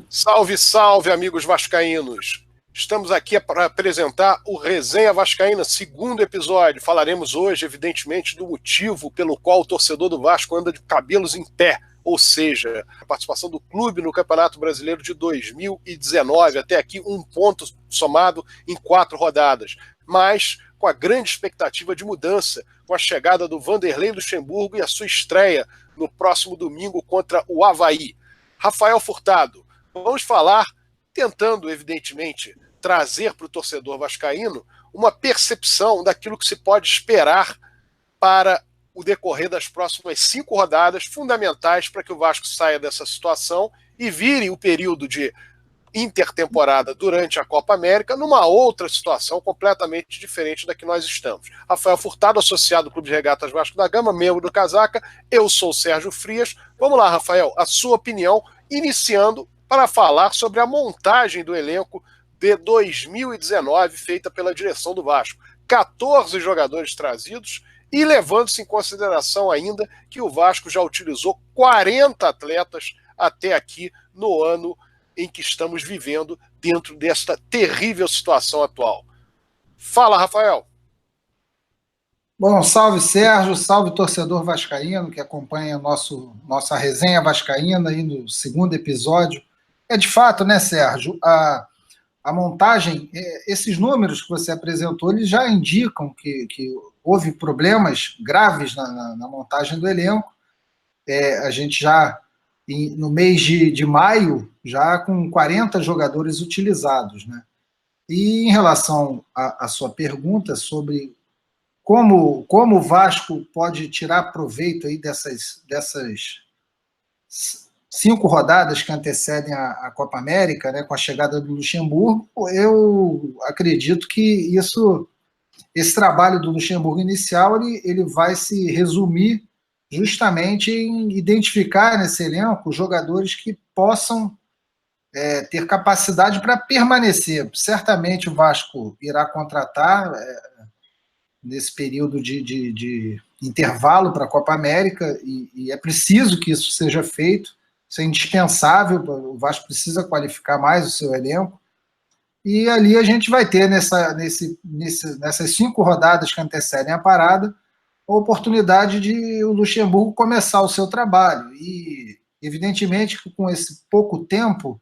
Salve, salve, amigos vascaínos! Estamos aqui para apresentar o Resenha Vascaína, segundo episódio. Falaremos hoje, evidentemente, do motivo pelo qual o torcedor do Vasco anda de cabelos em pé, ou seja, a participação do clube no Campeonato Brasileiro de 2019. Até aqui, 1 ponto somado em 4 rodadas. Mas com a grande expectativa de mudança, com a chegada do Vanderlei Luxemburgo e a sua estreia no próximo domingo contra o Avaí. Rafael Furtado, vamos falar, tentando, evidentemente, trazer para o torcedor vascaíno uma percepção daquilo que se pode esperar para o decorrer das próximas 5 rodadas, fundamentais para que o Vasco saia dessa situação e vire o período de intertemporada durante a Copa América numa outra situação completamente diferente da que nós estamos. Rafael Furtado, associado do Clube de Regatas Vasco da Gama, membro do Casaca. Eu sou o Sérgio Frias. Vamos lá, Rafael, a sua opinião, iniciando para falar sobre a montagem do elenco de 2019 feita pela direção do Vasco. 14 jogadores trazidos e levando-se em consideração ainda que o Vasco já utilizou 40 atletas até aqui no ano em que estamos vivendo dentro desta terrível situação atual. Fala, Rafael. Bom, salve Sérgio, salve torcedor vascaíno que acompanha nossa resenha vascaína aí no segundo episódio. É de fato, né, Sérgio, a montagem, esses números que você apresentou, eles já indicam que houve problemas graves na montagem do elenco. A gente já, no mês de maio, já com 40 jogadores utilizados, né? E em relação à sua pergunta sobre como o Vasco pode tirar proveito aí dessas 5 rodadas que antecedem a Copa América, né, com a chegada do Luxemburgo, eu acredito que esse trabalho do Luxemburgo inicial ele vai se resumir justamente em identificar nesse elenco jogadores que possam ter capacidade para permanecer. Certamente o Vasco irá contratar nesse período de intervalo para a Copa América e é preciso que isso seja feito. Isso é indispensável, o Vasco precisa qualificar mais o seu elenco. E ali a gente vai ter, nessas 5 rodadas que antecedem a parada, a oportunidade de o Luxemburgo começar o seu trabalho. E, evidentemente, que com esse pouco tempo,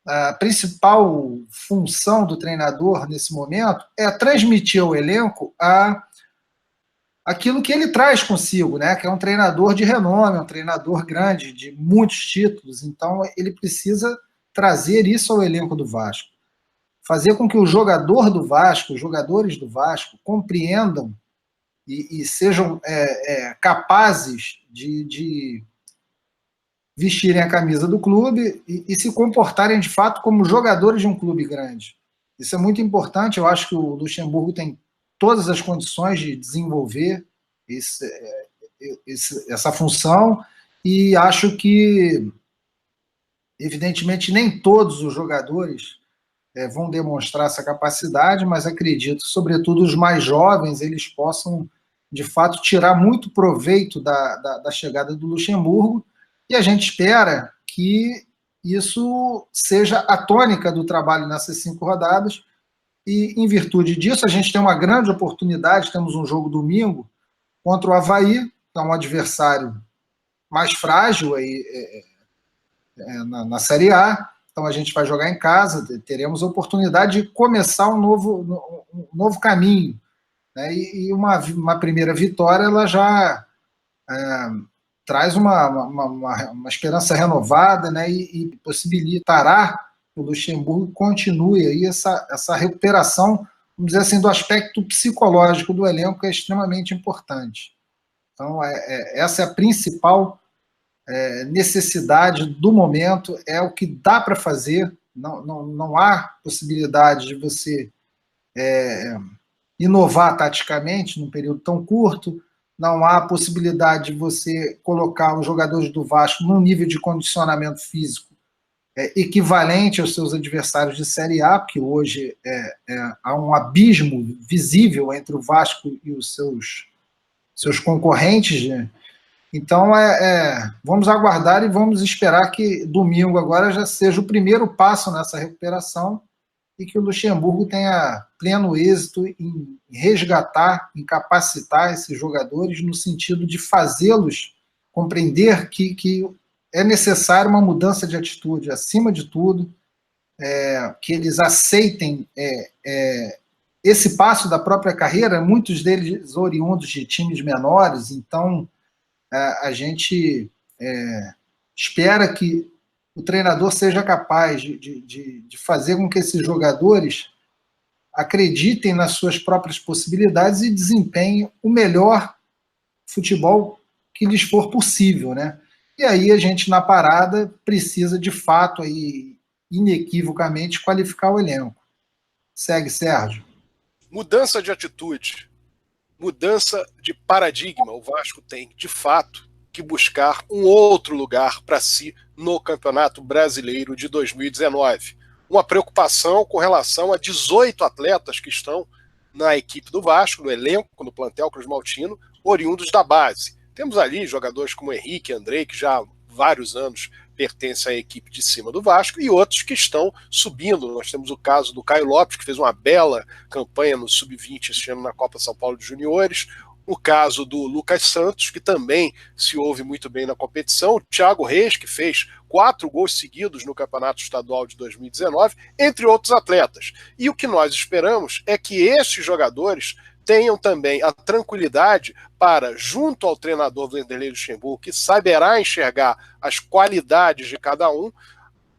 a principal função do treinador nesse momento é transmitir ao elenco aquilo que ele traz consigo, né? Que é um treinador de renome, um treinador grande, de muitos títulos. Então, ele precisa trazer isso ao elenco do Vasco. Fazer com que o jogador do Vasco, os jogadores do Vasco, compreendam e sejam capazes de vestirem a camisa do clube e se comportarem de fato como jogadores de um clube grande. Isso é muito importante. Eu acho que o Luxemburgo tem todas as condições de desenvolver essa função e acho que, evidentemente, nem todos os jogadores vão demonstrar essa capacidade, mas acredito, sobretudo os mais jovens, eles possam, de fato, tirar muito proveito da chegada do Luxemburgo, e a gente espera que isso seja a tônica do trabalho nessas 5 rodadas, e em virtude disso a gente tem uma grande oportunidade, temos um jogo domingo contra o Avaí, que é um adversário mais frágil aí, na Série A. Então a gente vai jogar em casa, teremos a oportunidade de começar um novo caminho, né? E uma primeira vitória ela já traz uma esperança renovada, né? E possibilitará que o Luxemburgo continue aí essa recuperação, vamos dizer assim, do aspecto psicológico do elenco, que é extremamente importante. Então essa é a principal necessidade do momento, é o que dá para fazer. Não há possibilidade de você inovar taticamente num período tão curto, não há possibilidade de você colocar os jogadores do Vasco num nível de condicionamento físico equivalente aos seus adversários de Série A, porque hoje há um abismo visível entre o Vasco e os seus concorrentes, né? Então, vamos aguardar e vamos esperar que domingo agora já seja o primeiro passo nessa recuperação e que o Luxemburgo tenha pleno êxito em resgatar, em capacitar esses jogadores no sentido de fazê-los compreender que é necessária uma mudança de atitude, acima de tudo, que eles aceitem esse passo da própria carreira, muitos deles oriundos de times menores, então a gente espera que o treinador seja capaz de fazer com que esses jogadores acreditem nas suas próprias possibilidades e desempenhem o melhor futebol que lhes for possível, né? E aí a gente, na parada, precisa, de fato, aí, inequivocamente, qualificar o elenco. Segue, Sérgio. Mudança de atitude, mudança de paradigma. O Vasco tem, de fato, que buscar um outro lugar para si no Campeonato Brasileiro de 2019. Uma preocupação com relação a 18 atletas que estão na equipe do Vasco, no elenco, no plantel Cruz Maltino, oriundos da base. Temos ali jogadores como Henrique, Andrei, que já há vários anos pertencem à equipe de cima do Vasco, e outros que estão subindo. Nós temos o caso do Caio Lopes, que fez uma bela campanha no Sub-20 este ano na Copa São Paulo de Juniores. O caso do Lucas Santos, que também se ouve muito bem na competição. O Thiago Reis, que fez 4 gols seguidos no Campeonato Estadual de 2019, entre outros atletas. E o que nós esperamos é que estes jogadores tenham também a tranquilidade para, junto ao treinador Vanderlei Luxemburgo, que saberá enxergar as qualidades de cada um,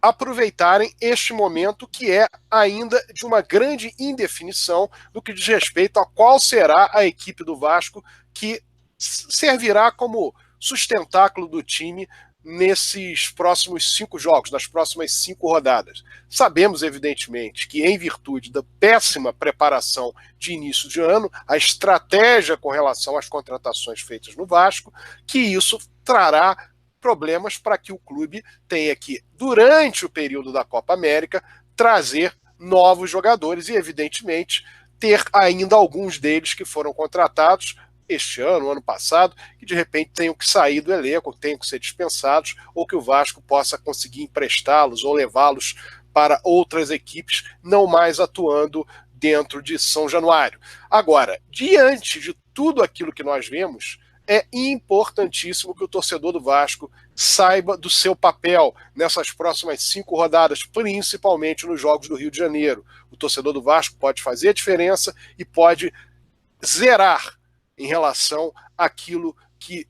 aproveitarem este momento que é ainda de uma grande indefinição no que diz respeito a qual será a equipe do Vasco que servirá como sustentáculo do time nesses próximos 5 jogos, nas próximas 5 rodadas. Sabemos, evidentemente, que em virtude da péssima preparação de início de ano, a estratégia com relação às contratações feitas no Vasco, que isso trará problemas para que o clube tenha que, durante o período da Copa América, trazer novos jogadores e, evidentemente, ter ainda alguns deles que foram contratados este ano, ano passado, que de repente tenham que sair do elenco, tenham que ser dispensados, ou que o Vasco possa conseguir emprestá-los ou levá-los para outras equipes, não mais atuando dentro de São Januário. Agora, diante de tudo aquilo que nós vemos, é importantíssimo que o torcedor do Vasco saiba do seu papel nessas próximas 5 rodadas, principalmente nos Jogos do Rio de Janeiro. O torcedor do Vasco pode fazer a diferença e pode zerar em relação àquilo que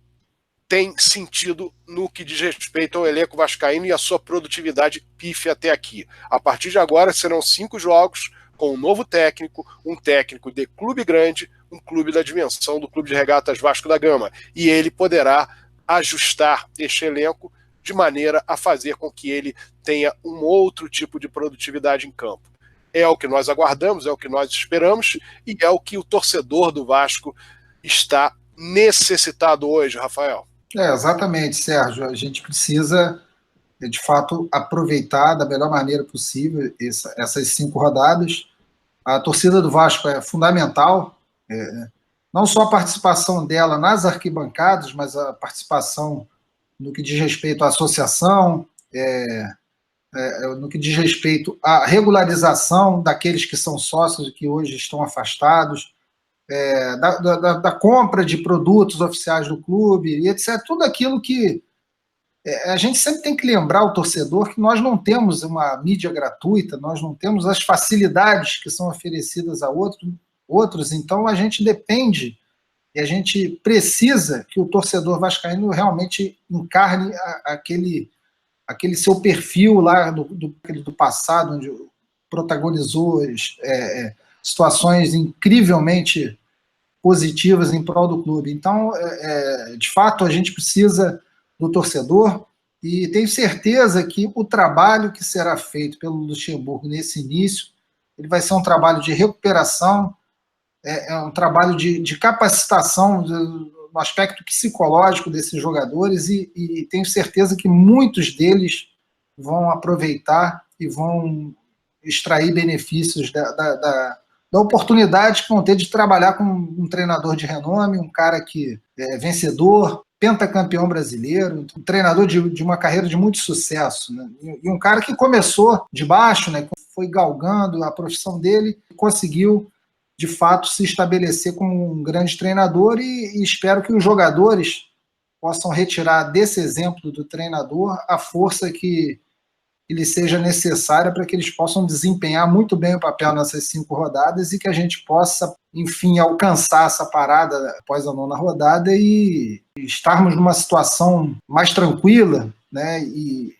tem sentido no que diz respeito ao elenco vascaíno e a sua produtividade pífia até aqui. A partir de agora serão 5 jogos com um novo técnico, um técnico de clube grande, um clube da dimensão do Clube de Regatas Vasco da Gama. E ele poderá ajustar este elenco de maneira a fazer com que ele tenha um outro tipo de produtividade em campo. É o que nós aguardamos, é o que nós esperamos e é o que o torcedor do Vasco está necessitado hoje, Rafael. Exatamente, Sérgio. A gente precisa, de fato, aproveitar da melhor maneira possível essas 5 rodadas. A torcida do Vasco é fundamental, não só a participação dela nas arquibancadas, mas a participação no que diz respeito à associação, no que diz respeito à regularização daqueles que são sócios e que hoje estão afastados, da compra de produtos oficiais do clube, e etc. Tudo aquilo que a gente sempre tem que lembrar o torcedor que nós não temos uma mídia gratuita, nós não temos as facilidades que são oferecidas a outros, então a gente depende e a gente precisa que o torcedor vascaíno realmente encarne aquele seu perfil lá do passado, onde protagonizou situações incrivelmente positivas em prol do clube. Então, de fato, a gente precisa do torcedor e tenho certeza que o trabalho que será feito pelo Luxemburgo nesse início, ele vai ser um trabalho de recuperação, um trabalho de capacitação no aspecto psicológico desses jogadores e tenho certeza que muitos deles vão aproveitar e vão extrair benefícios da oportunidade que vão ter de trabalhar com um treinador de renome, um cara que é vencedor, pentacampeão brasileiro, um treinador de uma carreira de muito sucesso, né? E um cara que começou de baixo, né? Foi galgando a profissão dele, conseguiu de fato se estabelecer como um grande treinador e espero que os jogadores possam retirar desse exemplo do treinador a força que lhe seja necessária para que eles possam desempenhar muito bem o papel nessas 5 rodadas e que a gente possa, enfim, alcançar essa parada após a 9ª rodada e estarmos numa situação mais tranquila, né, e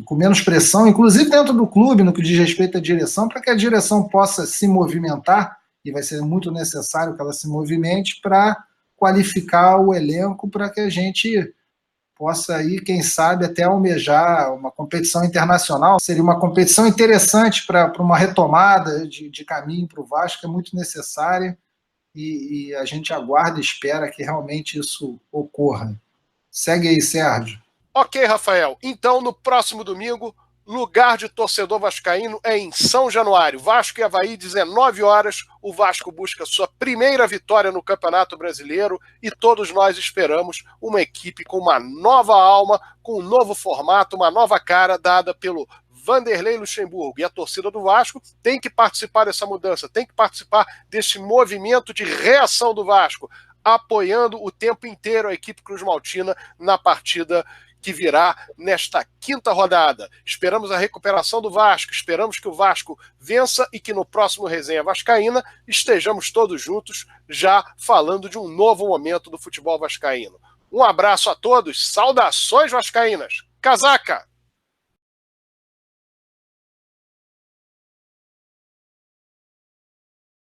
com menos pressão, inclusive dentro do clube, no que diz respeito à direção, para que a direção possa se movimentar, e vai ser muito necessário que ela se movimente para qualificar o elenco para que a gente possa aí, quem sabe, até almejar uma competição internacional. Seria uma competição interessante para uma retomada de caminho para o Vasco, que é muito necessária, e a gente aguarda e espera que realmente isso ocorra. Segue aí, Sérgio. Ok, Rafael. Então, no próximo domingo, lugar de torcedor vascaíno é em São Januário. Vasco e Avaí, 19 horas. O Vasco busca sua primeira vitória no Campeonato Brasileiro e todos nós esperamos uma equipe com uma nova alma, com um novo formato, uma nova cara dada pelo Vanderlei Luxemburgo. E a torcida do Vasco tem que participar dessa mudança, tem que participar desse movimento de reação do Vasco, apoiando o tempo inteiro a equipe Cruz Maltina na partida que virá nesta 5ª rodada. Esperamos a recuperação do Vasco, esperamos que o Vasco vença e que no próximo Resenha Vascaína estejamos todos juntos já falando de um novo momento do futebol vascaíno. Um abraço a todos, saudações vascaínas. Casaca!